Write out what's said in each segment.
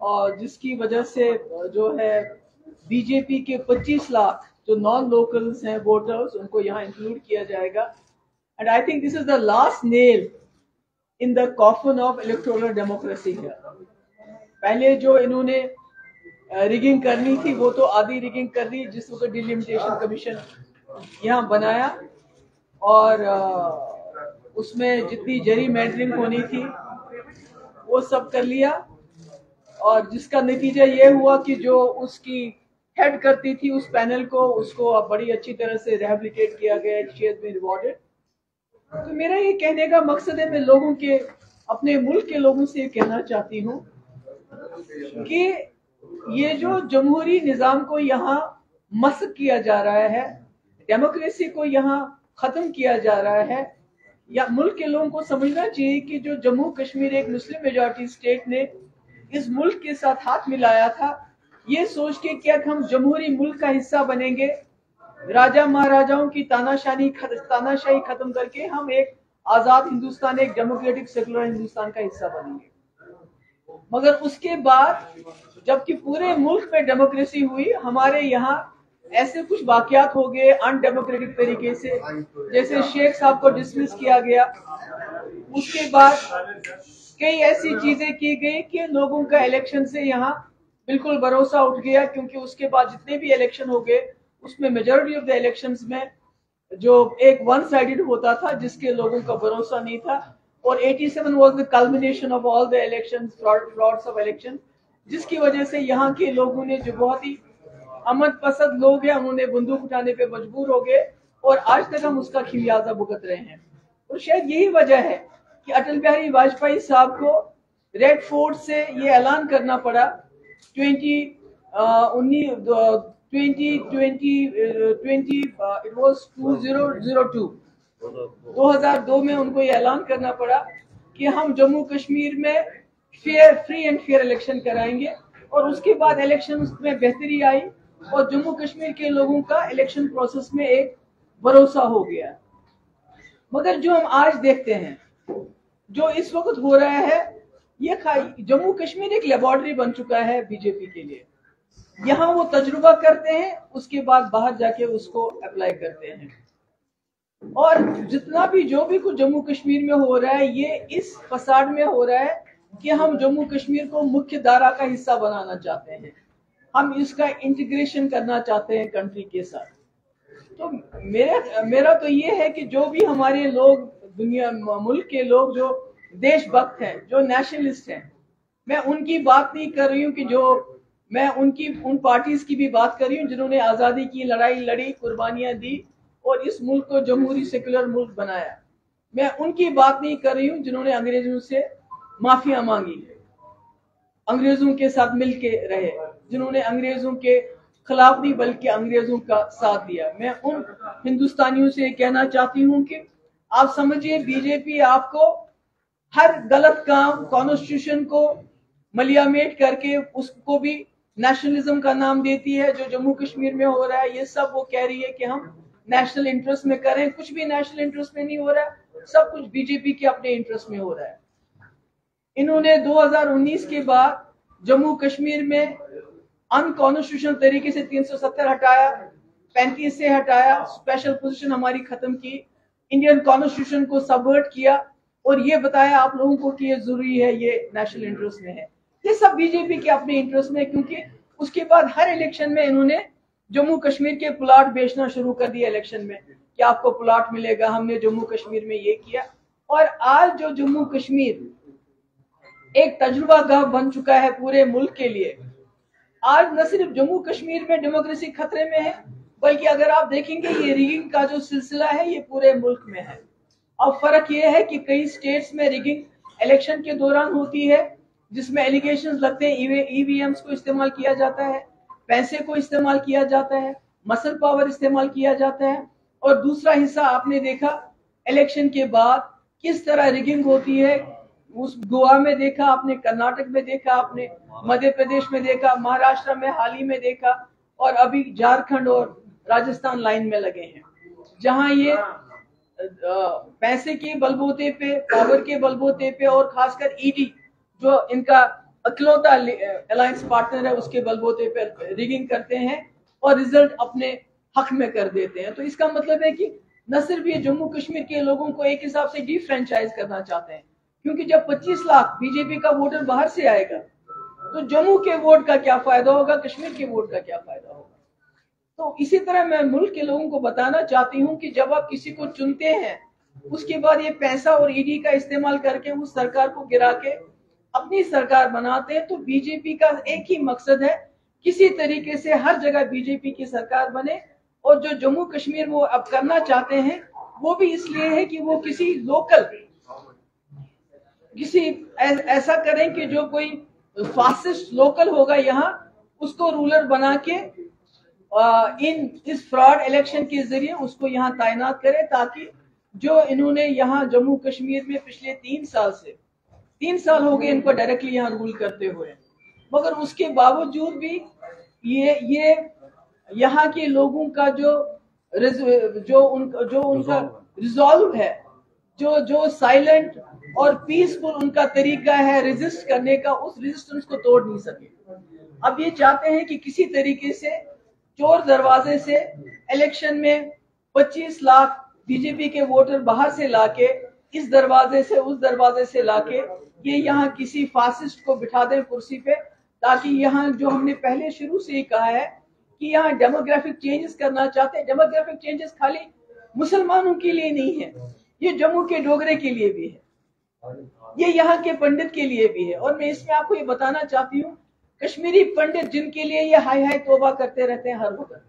और जिसकी वजह से जो है बीजेपी के 25 लाख जो नॉन लोकल्स हैं वोटर्स उनको यहाँ इंक्लूड किया जाएगा. And I think this is the last nail in the coffin of electoral democracy. पहले जो इन्होंने रिगिंग करनी थी वो तो आधी रिगिंग कर दी जिस वक्त डिलिमिटेशन कमीशन यहाँ बनाया और उसमें जितनी जरी मैंडरिंग होनी थी वो सब कर लिया और जिसका नतीजा ये हुआ कि जो उसकी हेड करती थी उस पैनल को उसको अब बड़ी अच्छी तरह से रिहेबिलिटेट किया गया. She has been rewarded. तो मेरा ये कहने का मकसद है मैं लोगों के अपने मुल्क के लोगों से ये कहना चाहती हूँ कि ये जो जमहूरी निज़ाम को यहाँ मस्क किया जा रहा है, डेमोक्रेसी को यहाँ खत्म किया जा रहा है, या मुल्क के लोगों को समझना चाहिए कि जो जम्मू कश्मीर एक मुस्लिम मेजॉरिटी स्टेट ने इस मुल्क के साथ हाथ मिलाया था ये सोच के कि हम जमहूरी मुल्क का हिस्सा बनेंगे, राजा महाराजाओं की तानाशाही खत्म करके हम एक आजाद हिंदुस्तान, एक डेमोक्रेटिक सेकुलर हिंदुस्तान का हिस्सा बनेंगे. मगर उसके बाद जबकि पूरे मुल्क में डेमोक्रेसी हुई, हमारे यहाँ ऐसे कुछ वाकयात हो गए अनडेमोक्रेटिक तरीके से, जैसे शेख साहब को डिसमिस किया गया. उसके बाद कई ऐसी चीजें की गई कि लोगों का इलेक्शन से यहाँ बिल्कुल भरोसा उठ गया, क्योंकि उसके बाद जितने भी इलेक्शन हो गए उसमें मेजॉरिटी ऑफ द इलेक्शंस में जो एक वन साइडेड होता था जिसके लोगों का भरोसा नहीं था. और 87 was the culmination of all the elections, frauds of election, जिसकी वजह से यहाँ के लोगों ने जो बहुत ही अमन पसंद लोग हैं उन्होंने बंदूक उठाने पे मजबूर हो गए और आज तक हम उसका खिमियाजा भुगत रहे हैं. और शायद यही वजह है कि अटल बिहारी वाजपेयी साहब को रेड फोर्ट से ये ऐलान करना पड़ा 2002 में उनको ये ऐलान करना पड़ा कि हम जम्मू कश्मीर में फ्री एंड फेयर इलेक्शन कराएंगे. और उसके बाद इलेक्शन में बेहतरी आई और जम्मू कश्मीर के लोगों का इलेक्शन प्रोसेस में एक भरोसा हो गया. मगर जो हम आज देखते हैं, जो इस वक्त हो रहा है, ये जम्मू कश्मीर एक लेबोरेटरी बन चुका है बीजेपी के लिए. यहाँ वो तजुर्बा करते हैं, उसके बाद बाहर जाके उसको अप्लाई करते हैं. और जितना भी जो भी कुछ जम्मू कश्मीर में हो रहा है ये इस फसाड में हो रहा है कि हम जम्मू कश्मीर को मुख्य धारा का हिस्सा बनाना चाहते हैं, हम इसका इंटीग्रेशन करना चाहते हैं कंट्री के साथ. तो मेरा तो ये है कि जो भी हमारे लोग दुनिया मुल्क के लोग जो देशभक्त हैं, जो नेशनलिस्ट हैं, मैं उनकी बात नहीं कर रही हूँ कि जो मैं उन पार्टीज की भी बात कर रही हूँ जिन्होंने आजादी की लड़ाई लड़ी, कुर्बानियां दी और इस मुल्क को जमहूरी सेकुलर मुल्क बनाया. मैं उनकी बात नहीं कर रही हूँ जिन्होंने अंग्रेजों से माफिया मांगी, अंग्रेजों के साथ मिलके रहे, जिन्होंने अंग्रेजों के खिलाफ नहीं बल्कि अंग्रेजों का साथ दिया. मैं उन हिंदुस्तानियों से कहना चाहती हूँ कि आप समझिए बीजेपी आपको हर गलत काम, कॉन्स्टिट्यूशन को मलियामेट करके उसको भी नेशनलिज्म का नाम देती है. जो जम्मू कश्मीर में हो रहा है ये सब वो कह रही है कि हम नेशनल इंटरेस्ट में करें, कुछ भी नेशनल इंटरेस्ट में नहीं हो रहा है, सब कुछ बीजेपी के अपने इंटरेस्ट में हो रहा है. इन्होंने 2019 के बाद जम्मू कश्मीर में अनकॉन्स्टिट्यूशनल तरीके से 370 हटाया, 35 से हटाया, स्पेशल पोजीशन हमारी खत्म की, इंडियन कॉन्स्टिट्यूशन को सबवर्ट किया और ये बताया आप लोगों को कि ये जरूरी है, ये नेशनल इंटरेस्ट में है. ये सब बीजेपी के अपने इंटरेस्ट में है, क्योंकि उसके बाद हर इलेक्शन में इन्होंने जम्मू कश्मीर के प्लाट बेचना शुरू कर दिया इलेक्शन में कि आपको प्लाट मिलेगा, हमने जम्मू कश्मीर में ये किया. और आज जो जम्मू कश्मीर एक तजुर्बा गाह बन चुका है पूरे मुल्क के लिए, आज न सिर्फ जम्मू कश्मीर में डेमोक्रेसी खतरे में है बल्कि अगर आप देखेंगे ये रिगिंग का जो सिलसिला है ये पूरे मुल्क में है. अब फर्क ये है कि कई स्टेट्स में रिगिंग इलेक्शन के दौरान होती है जिसमें एलिगेशंस लगते हैं, ईवीएम्स को इस्तेमाल किया जाता है, पैसे को इस्तेमाल किया जाता है, मसल पावर इस्तेमाल किया जाता है. और दूसरा हिस्सा आपने देखा इलेक्शन के बाद किस तरह रिगिंग होती है, उस गोवा में देखा आपने, कर्नाटक में देखा आपने, मध्य प्रदेश में देखा, महाराष्ट्र में हाल ही में देखा और अभी झारखंड और राजस्थान लाइन में लगे हैं, जहां ये पैसे के बलबूते पे, पावर के बलबूते पे और खासकर ईडी जो इनका अकलौता अलायंस पार्टनर है, उसके बलबूते पर रिगिंग करते हैं और रिजल्ट अपने हक में कर देते हैं। तो इसका मतलब है कि न सिर्फ ये जम्मू कश्मीर के लोगों को एक हिसाब से डिफ्रेंचाइज करना चाहते हैं, क्योंकि जब 25 लाख बीजेपी का वोटर बाहर से आएगा तो जम्मू के वोट का क्या फायदा होगा, कश्मीर के वोट का क्या फायदा होगा। तो इसी तरह मैं मुल्क के लोगों को बताना चाहती हूँ कि जब आप किसी को चुनते हैं, उसके बाद ये पैसा और ईडी का इस्तेमाल करके उस सरकार को गिरा के अपनी सरकार बनाते हैं, तो बीजेपी का एक ही मकसद है, किसी तरीके से हर जगह बीजेपी की सरकार बने। और जो जम्मू कश्मीर वो अब करना चाहते हैं वो भी इसलिए है कि वो किसी लोकल ऐसा करें कि जो कोई फासिस्ट लोकल होगा यहाँ, उसको रूलर बना के इस फ्रॉड इलेक्शन के जरिए उसको यहाँ तैनात करें, ताकि जो इन्होंने यहाँ जम्मू कश्मीर में पिछले 3 साल हो गए इनको डायरेक्टली यहाँ रूल करते हुए, मगर उसके बावजूद भी ये यहाँ के लोगों का जो उनका रिजॉल्व है, जो साइलेंट और पीसफुल उनका तरीका है रेजिस्ट करने का, उस रेजिस्टेंस को तोड़ नहीं सके। अब ये चाहते हैं कि किसी तरीके से चोर दरवाजे से इलेक्शन में 25 लाख बीजेपी के वोटर बाहर से लाके, इस दरवाजे से उस दरवाजे से लाके ये यहाँ किसी फासिस्ट को बिठा दें कुर्सी पे, ताकि यहाँ जो हमने पहले शुरू से ही कहा है कि यहाँ डेमोग्राफिक चेंजेस करना चाहते हैं। डेमोग्राफिक चेंजेस खाली मुसलमानों के लिए नहीं है, ये जम्मू के डोगरे के लिए भी है, ये यहाँ के पंडित के लिए भी है। और मैं इसमें आपको ये बताना चाहती हूँ, कश्मीरी पंडित जिनके लिए ये हाय हाय तौबा करते रहते हैं हर वक्त,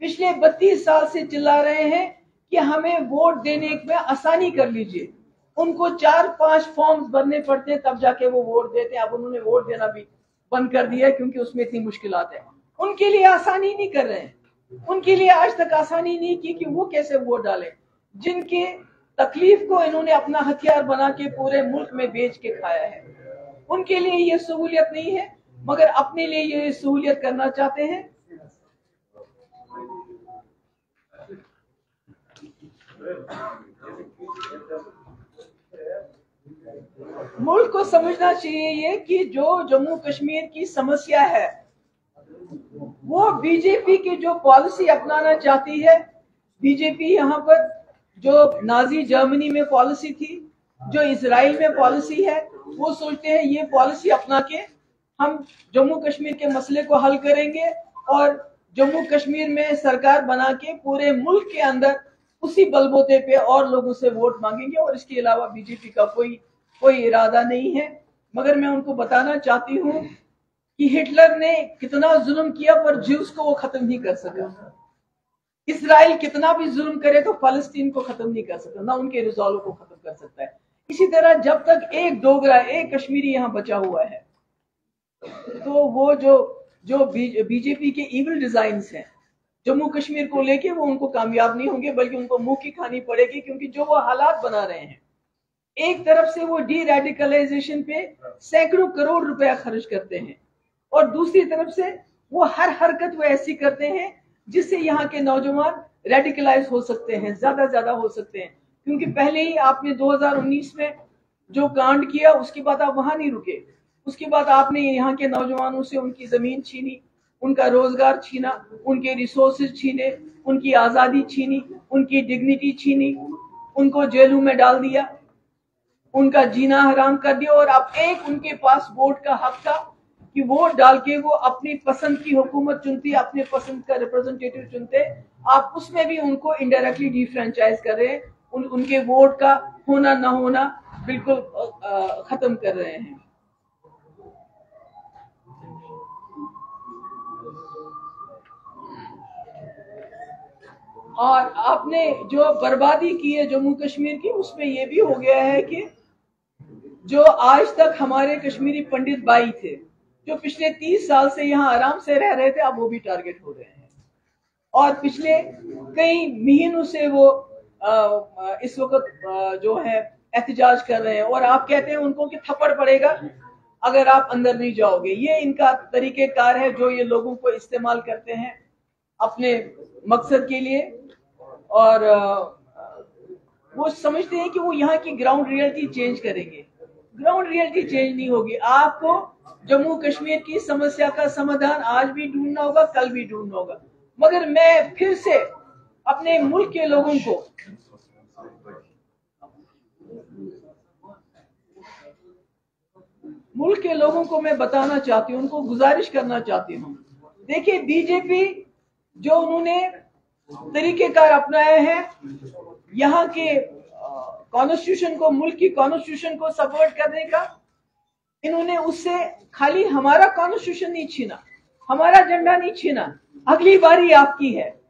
पिछले 32 साल से चिल्ला रहे हैं कि हमें वोट देने में आसानी कर लीजिए, उनको 4-5 फॉर्म्स भरने पड़ते हैं तब जाके वो वोट देते हैं। अब उन्होंने वोट देना भी बंद कर दिया है क्योंकि उसमें इतनी मुश्किलात है। उनके लिए आसानी नहीं कर रहे हैं, उनके लिए आज तक आसानी नहीं की कि वो कैसे वोट डालें, जिनके तकलीफ को इन्होंने अपना हथियार बना के पूरे मुल्क में बेच के खाया है। उनके लिए ये सहूलियत नहीं है, मगर अपने लिए ये सहूलियत करना चाहते हैं। मुल्क को समझना चाहिए ये कि जो जम्मू कश्मीर की समस्या है वो बीजेपी की जो पॉलिसी अपनाना चाहती है। बीजेपी यहाँ पर जो नाजी जर्मनी में पॉलिसी थी, जो इजराइल में पॉलिसी है, वो सोचते हैं ये पॉलिसी अपना के हम जम्मू कश्मीर के मसले को हल करेंगे और जम्मू कश्मीर में सरकार बना के पूरे मुल्क के अंदर उसी बलबूते पे और लोगों से वोट मांगेंगे। और इसके अलावा बीजेपी का कोई इरादा नहीं है। मगर मैं उनको बताना चाहती हूँ कि हिटलर ने कितना जुल्म किया पर ज्यूस को वो खत्म नहीं कर सका। इसराइल कितना भी जुल्म करे तो फलस्तीन को खत्म नहीं कर सकता, ना उनके रिजॉल्व को खत्म कर सकता है। इसी तरह जब तक एक डोगरा, एक कश्मीरी यहाँ बचा हुआ है, तो वो जो बीजेपी के इविल डिजाइन्स हैं जम्मू कश्मीर को लेके, वो उनको कामयाब नहीं होंगे, बल्कि उनको मुंह की खानी पड़ेगी। क्योंकि जो वो हालात बना रहे हैं, एक तरफ से वो डी रेडिकलाइजेशन पे सैकड़ों करोड़ रुपया खर्च करते हैं और दूसरी तरफ से वो हर हरकत वो ऐसी करते हैं जिससे यहाँ के नौजवान रेडिकलाइज हो सकते हैं, ज्यादा हो सकते हैं। क्योंकि पहले ही आपने 2019 में जो कांड किया, उसके बाद आप वहां नहीं रुके, उसके बाद आपने यहाँ के नौजवानों से उनकी जमीन छीनी, उनका रोजगार छीना, उनके रिसोर्सेज छीने, उनकी आजादी छीनी, उनकी डिग्निटी छीनी, उनको जेलों में डाल दिया, उनका जीना हराम कर दिया। और अब एक उनके पास वोट का हक था कि वोट डाल के वो अपनी पसंद की हुकूमत चुनती, अपने पसंद का रिप्रेजेंटेटिव चुनते, आप उसमें भी उनको इनडायरेक्टली डिफ्रेंचाइज कर रहे हैं, उनके वोट का होना ना होना बिल्कुल खत्म कर रहे हैं। और आपने जो बर्बादी की है जम्मू कश्मीर की, उसमें यह भी हो गया है कि जो आज तक हमारे कश्मीरी पंडित भाई थे, जो पिछले 30 साल से यहाँ आराम से रह रहे थे, अब वो भी टारगेट हो रहे हैं। और पिछले कई महीनों से वो इस वक्त जो है एहतजाज कर रहे हैं। और आप कहते हैं उनको कि थप्पड़ पड़ेगा अगर आप अंदर नहीं जाओगे। ये इनका तरीकेकार है जो ये लोगों को इस्तेमाल करते हैं अपने मकसद के लिए। और वो समझते हैं कि वो यहाँ की ग्राउंड रियलिटी चेंज करेंगे। ग्राउंड रियलिटी चेंज नहीं होगी। आपको जम्मू कश्मीर की समस्या का समाधान आज भी ढूंढना होगा, कल भी ढूंढना होगा। मगर मैं फिर से अपने मुल्क के लोगों को मैं बताना चाहती हूँ, उनको गुजारिश करना चाहती हूँ। देखिए, बीजेपी जो उन्होंने तरीकेकार अपनाए हैं, यहाँ के कॉन्स्टिट्यूशन को, मुल्क की कॉन्स्टिट्यूशन को सपोर्ट करने का, इन्होंने उससे खाली हमारा कॉन्स्टिट्यूशन नहीं छीना, हमारा झंडा नहीं छीना। अगली बारी आपकी है।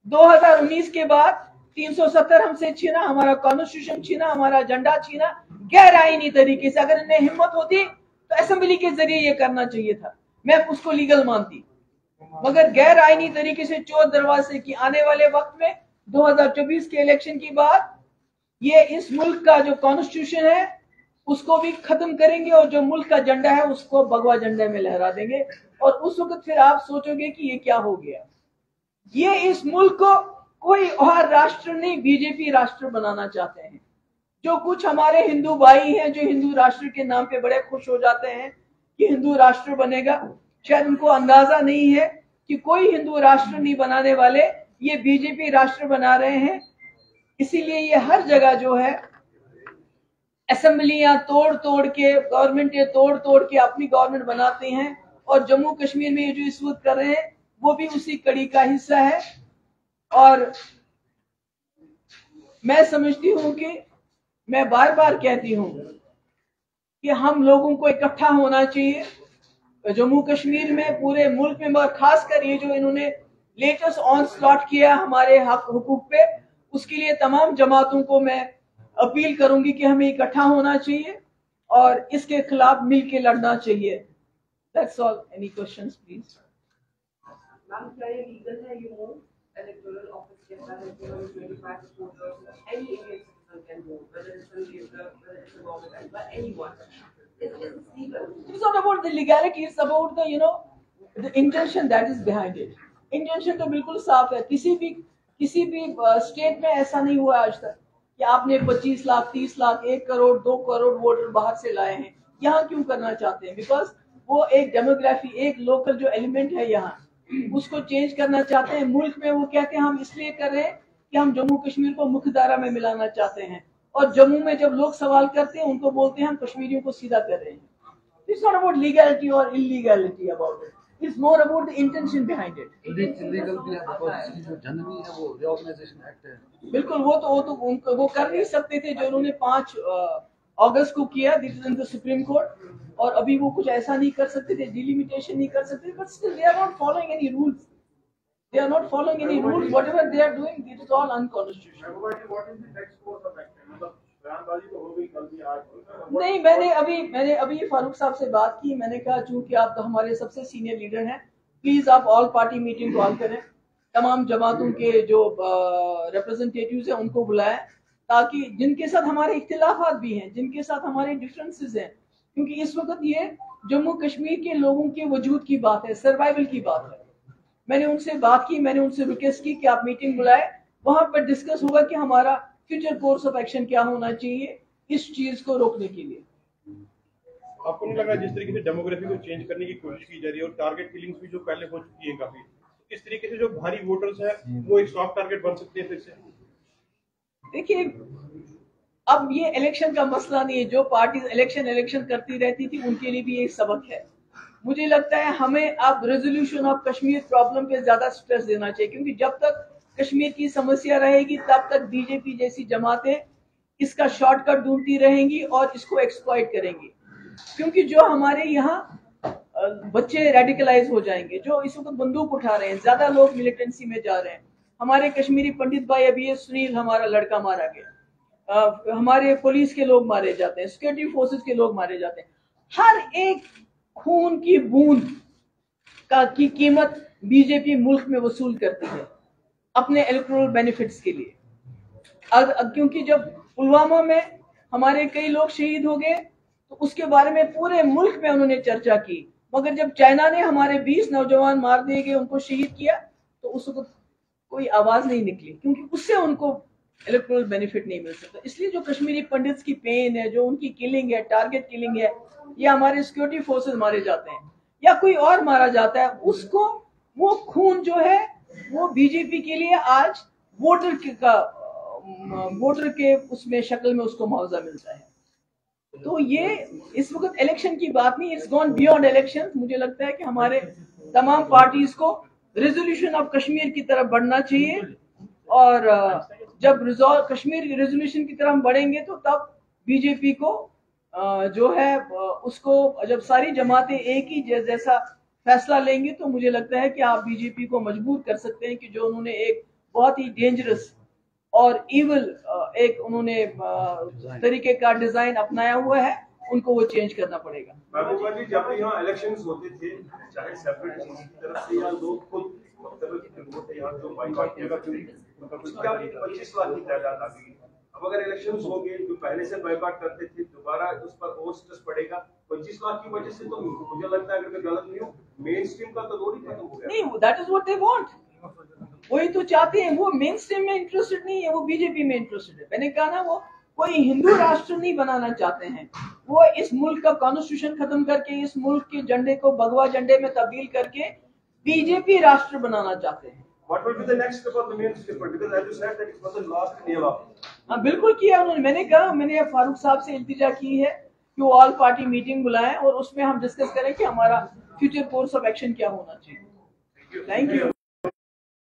2019 के बाद 370 हमसे छीना, हमारा कॉन्स्टिट्यूशन छीना, हमारा झंडा छीना गैर आईनी तरीके से। अगर इन्हें हिम्मत होती तो असेंबली के जरिए ये करना चाहिए था, मैं उसको लीगल मानती। मगर गैर आईनी तरीके से चोर दरवाजे की आने वाले वक्त में 2024 के इलेक्शन के बाद ये इस मुल्क का जो कॉन्स्टिट्यूशन है उसको भी खत्म करेंगे और जो मुल्क का झंडा है उसको भगवा झंडे में लहरा देंगे। और उस वक्त फिर आप सोचोगे कि ये क्या हो गया। ये इस मुल्क को कोई और राष्ट्र नहीं, बीजेपी राष्ट्र बनाना चाहते हैं। जो कुछ हमारे हिंदू भाई हैं जो हिंदू राष्ट्र के नाम पे बड़े खुश हो जाते हैं कि हिंदू राष्ट्र बनेगा, शायद उनको अंदाजा नहीं है कि कोई हिंदू राष्ट्र नहीं बनाने वाले, ये बीजेपी राष्ट्र बना रहे हैं। इसीलिए ये हर जगह जो है असेंबलियां तोड़ तोड़ के, गवर्नमेंटें तोड़ तोड़ के अपनी गवर्नमेंट बनाते हैं। और जम्मू कश्मीर में ये जो इस वक्त कर रहे हैं वो भी उसी कड़ी का हिस्सा है। और मैं समझती हूं कि मैं बार बार कहती हूं कि हम लोगों को इकट्ठा होना चाहिए जम्मू कश्मीर में, पूरे मुल्क में, मगर खासकर ये जो इन्होंने लेटेस्ट ऑनस्लॉट किया हमारे हक हुकूक पे, उसके लिए तमाम जमातों को मैं अपील करूंगी कि हमें इकट्ठा होना चाहिए और इसके खिलाफ मिल के लड़ना चाहिए। That's all. Any questions, please? Ma'am, क्या ये legal है? You move electoral office के अंदर electoral 25 voters, any Indian citizen can move, whether it's a leader, whether it's a government, but anyone. It's legal. It's not about the legality. It's about the the intention that is behind it. Intention तो बिल्कुल साफ है। किसी भी state में ऐसा नहीं हुआ आज तक कि आपने 25 लाख, 30 लाख, 1 करोड़, 2 करोड़ वोटर बाहर से लाए हैं। यहाँ क्यों करना चाहते हैं? बिकॉज वो एक डेमोग्राफी, एक लोकल जो एलिमेंट है यहाँ, उसको चेंज करना चाहते हैं मुल्क में। वो कहते हैं हम इसलिए कर रहे हैं कि हम जम्मू कश्मीर को मुख्य धारा में मिलाना चाहते हैं। और जम्मू में जब लोग सवाल करते हैं उनको बोलते हैं हम कश्मीरियों को सीधा कर रहे हैं। इट्स नॉट अबाउट लीगैलिटी और illegality about it, it's more about the intention behind it. Illegal भी है बिकॉज़ जो जनरली है वो रिऑर्गेनाइजेशन एक्ट है। बिल्कुल, वो कर नहीं सकते थे जो उन्होंने 5 अगस्त को किया, this is in the supreme court. और अभी वो कुछ ऐसा नहीं कर सकते थे, डिलिमिटेशन नहीं कर सकते, but still they are not following any rules, they are not following any rules, whatever they are doing it is all unconstitutional. नहीं, मैंने अभी फारूक साहब से बात की। मैंने कहा चूंकि आप तो हमारे सबसे सीनियर लीडर हैं, प्लीज आप ऑल पार्टी मीटिंग कॉल करें, तमाम जमातों के जो रिप्रेजेंटेटिव्स हैं उनको बुलाएं, ताकि जिनके साथ हमारे इख्तिलाफात भी हैं, जिनके साथ हमारे डिफरेंसेस हैं, क्योंकि इस वक्त ये जम्मू कश्मीर के लोगों के वजूद की बात है, सर्वाइवल की बात है। मैंने उनसे बात की, मैंने उनसे रिक्वेस्ट की कि आप मीटिंग बुलाएं, वहां पर डिस्कस होगा कि हमारा फ्यूचर कोर्स ऑफ एक्शन क्या होना चाहिए इस चीज को रोकने के लिए। आपको नहीं लगा जिस तरीके से डेमोग्राफी को चेंज करने की कोशिश की जा रही है और टारगेट किलिंग्स भी जो पहले हो चुकी है काफी, इस तरीके से जो भारी वोटर्स है वो एक सॉफ्ट टारगेट बन सकते हैं फिर से? देखिए, अब ये इलेक्शन का मसला नहीं है। जो पार्टी इलेक्शन करती रहती थी उनके लिए भी एक सबक है। मुझे लगता है हमें अब रेजोल्यूशन ऑफ कश्मीर प्रॉब्लम पे ज्यादा स्ट्रेस देना चाहिए, क्योंकि जब तक कश्मीर की समस्या रहेगी तब तक बीजेपी जैसी जमातें इसका शॉर्टकट ढूंढती रहेंगी और इसको एक्सप्लॉइट करेंगी। क्योंकि जो हमारे यहाँ बच्चे रेडिकलाइज हो जाएंगे, जो इस वक्त बंदूक उठा रहे हैं, ज्यादा लोग मिलिटेंसी में जा रहे हैं। हमारे कश्मीरी पंडित भाई, अभी ये सुनील हमारा लड़का मारा गया, हमारे पुलिस के लोग मारे जाते हैं, सिक्योरिटी फोर्सेस के लोग मारे जाते हैं। हर एक खून की बूंद की कीमत बीजेपी मुल्क में वसूल करती है अपने इलेक्टोरल बेनिफिट्स के लिए। क्योंकि जब पुलवामा में हमारे कई लोग शहीद हो गए तो उसके बारे में पूरे मुल्क में उन्होंने चर्चा की, मगर जब चाइना ने हमारे 20 नौजवान मार दिए गए, उनको शहीद किया, तो उस वक्त कोई आवाज नहीं निकली, क्योंकि उससे उनको इलेक्टोरल बेनिफिट नहीं मिल सकता। इसलिए जो कश्मीरी पंडित्स की पेन है, जो उनकी किलिंग है, टारगेट किलिंग है, या हमारे सिक्योरिटी फोर्सेस मारे जाते हैं या कोई और मारा जाता है, उसको वो खून जो है वो बीजेपी के लिए आज वोटर के उसमें शक्ल में उसको मुआवजा मिलता है। तो ये इस वक्त इलेक्शन की बात नहीं, इट्स गॉन बियॉन्ड इलेक्शन। मुझे लगता है कि हमारे तमाम पार्टीज को रेजोल्यूशन ऑफ कश्मीर की तरफ बढ़ना चाहिए, और जब कश्मीर रेजोल्यूशन की तरफ हम बढ़ेंगे तो तब बीजेपी को जो है उसको, जब सारी जमातें एक ही जैसा फैसला लेंगे तो मुझे लगता है कि आप बीजेपी को मजबूर कर सकते हैं कि जो उन्होंने एक बहुत ही डेंजरस और इविल एक उन्होंने तरीके का डिजाइन अपनाया हुआ है, उनको वो चेंज करना पड़ेगा। महबूबा जी, जब यहाँ इलेक्शंस होते थे, चाहे सेपरेट की तरफ से या लोग खुद यहाँ जो बाइकआउट किया, क्या 25 लाख की तादाद आ गई। अब अगर इलेक्शंस होंगे, जो पहले से बाइकआउट करते थे, दोबारा उस पर और स्ट्रेस पड़ेगा। 25 लाख की वजह से तो मुझे लगता है, अगर मैं गलत नहीं हूँ, मेन स्ट्रीम का तो रोल ही खत्म हो गया। नहीं, that is what they want, वही तो चाहते हैं। वो मेन स्ट्रीम में इंटरेस्टेड नहीं है, वो बीजेपी में इंटरेस्टेड है। मैंने कहा ना, वो कोई हिंदू राष्ट्र नहीं बनाना चाहते हैं, वो इस मुल्क का कॉन्स्टिट्यूशन खत्म करके इस मुल्क के झंडे को भगवा झंडे में तब्दील करके बीजेपी राष्ट्र बनाना चाहते हैं। What will be the next step of the main strip? Because as you said that it was the last nail off. हाँ, बिल्कुल किया उन्होंने। मैंने कहा, मैंने फारूक साहब से इल्तिजा की है कि वो ऑल पार्टी मीटिंग बुलाएं और उसमें हम डिस्कस करें कि हमारा फ्यूचर कोर्स ऑफ एक्शन क्या होना चाहिए। Thank you.